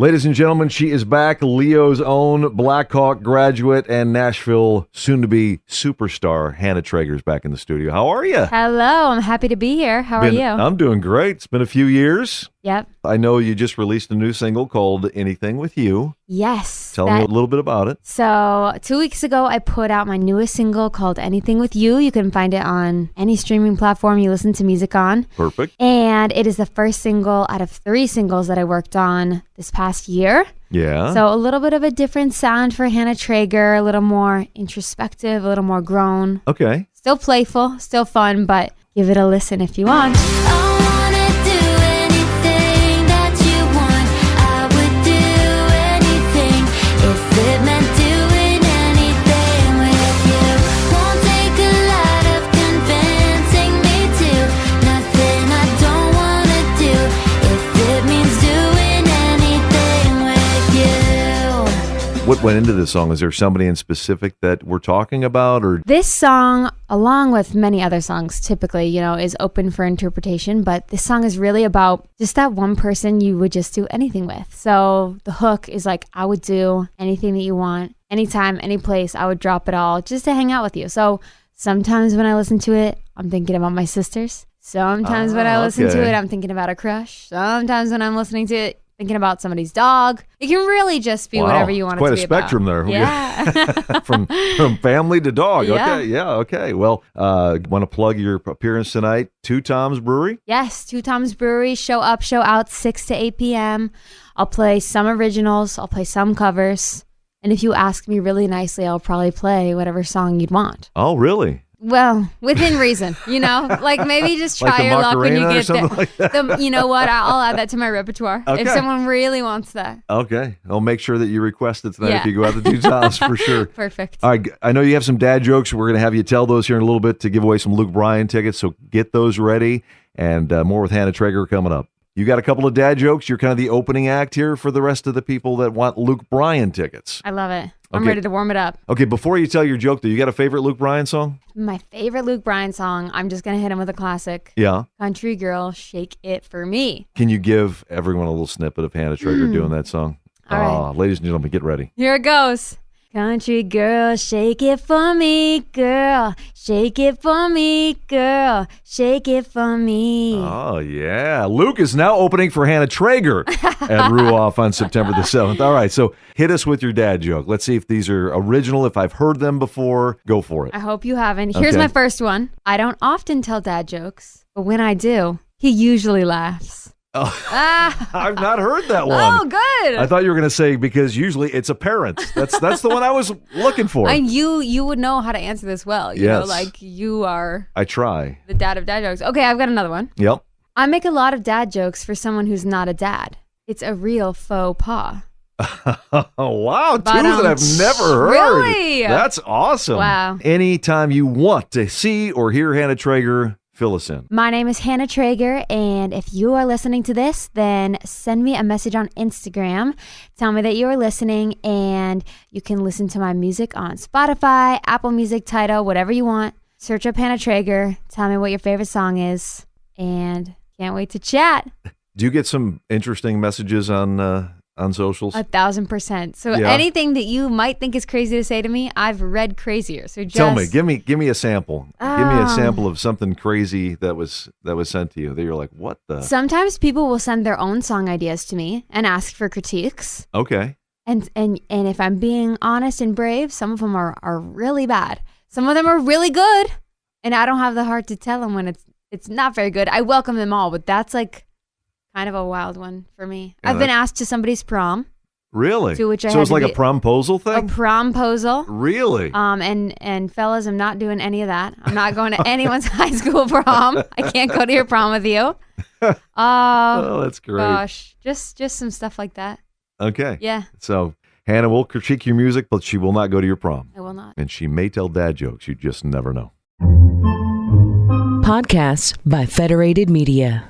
Ladies and gentlemen, she is back. Leo's own Blackhawk graduate and Nashville soon-to-be superstar Hannah Trager's back in the studio. How are you? Hello, I'm happy to be here. How are you? I'm doing great. It's been a few years. Yep. I know you just released a new single called Anything With You. Yes. Tell me a little bit about it. So 2 weeks ago, I put out my newest single called Anything With You. You can find it on any streaming platform you listen to music on. Perfect. And it is the first single out of 3 singles that I worked on this past year. Yeah. So a little bit of a different sound for Hannah Trager, a little more introspective, a little more grown. Okay. Still playful, still fun, but give it a listen if you want. What went into this song? Is there somebody in specific that we're talking about? Or this song, along with many other songs, typically, is open for interpretation. But this song is really about just that one person you would just do anything with. So the hook is like, I would do anything that you want, anytime, any place. I would drop it all just to hang out with you. So sometimes when I listen to it, I'm thinking about my sisters. Sometimes when I listen to it, I'm thinking about a crush. Sometimes when I'm listening to it, thinking about somebody's dog. It can really just be whatever you want it to be about. Quite a spectrum there. Yeah. from family to dog. Yeah. Okay, yeah, okay. Well, want to plug your appearance tonight, Two Toms Brewery? Yes, Two Toms Brewery, show up, show out, 6 to 8 p.m. I'll play some originals, I'll play some covers. And if you ask me really nicely, I'll probably play whatever song you'd want. Oh, really? Well, within reason, like maybe just try like your luck when you get there. Like that. You know what? I'll add that to my repertoire if someone really wants that. Okay. I'll make sure that you request it tonight if you go out to Two Toms for sure. Perfect. All right. I know you have some dad jokes. We're going to have you tell those here in a little bit to give away some Luke Bryan tickets. So get those ready. And more with Hannah Trager coming up. You got a couple of dad jokes. You're kind of the opening act here for the rest of the people that want Luke Bryan tickets. I love it. I'm ready to warm it up. Okay, before you tell your joke, though, you got a favorite Luke Bryan song? My favorite Luke Bryan song, I'm just going to hit him with a classic. Yeah. Country Girl, Shake It For Me. Can you give everyone a little snippet of Hannah Trager doing that song? All right. Ladies and gentlemen, get ready. Here it goes. Country girl, shake it for me, girl. Shake it for me, girl. Shake it for me. Oh, yeah. Luke is now opening for Hannah Trager at Ruoff on September the 7th. All right, so hit us with your dad joke. Let's see if these are original. If I've heard them before, go for it. I hope you haven't. Here's my first one. I don't often tell dad jokes, but when I do, he usually laughs. Oh, I've not heard that one. Oh, good. I thought you were going to say because usually it's a parent. That's the one I was looking for. And you would know how to answer this well. You know, like you are. I try. The dad of dad jokes. Okay, I've got another one. Yep. I make a lot of dad jokes for someone who's not a dad. It's a real faux pas. Oh, wow. Two that I've never heard. Really? That's awesome. Wow. Anytime you want to see or hear Hannah Trager, fill us in. My name is Hannah Trager, and if you are listening to this, then send me a message on Instagram. Tell me that you are listening, and you can listen to my music on Spotify, Apple Music, Tidal, whatever you want. Search up Hannah Trager. Tell me what your favorite song is, and can't wait to chat. Do you get some interesting messages on socials? 1,000%. So anything that you might think is crazy to say to me, I've read crazier. So just tell me, give me a sample. Give me a sample of something crazy that was sent to you that you're like, what the? Sometimes people will send their own song ideas to me and ask for critiques. Okay. And if I'm being honest and brave, some of them are really bad. Some of them are really good, and I don't have the heart to tell them when it's not very good. I welcome them all, but that's like kind of a wild one for me. Yeah, I've been asked to somebody's prom. Really? To which I so it's like a promposal thing? A promposal. Really? And fellas, I'm not doing any of that. I'm not going to anyone's high school prom. I can't go to your prom with you. Oh, that's great. Gosh, just some stuff like that. Okay. Yeah. So Hannah will critique your music, but she will not go to your prom. I will not. And she may tell dad jokes. You just never know. Podcasts by Federated Media.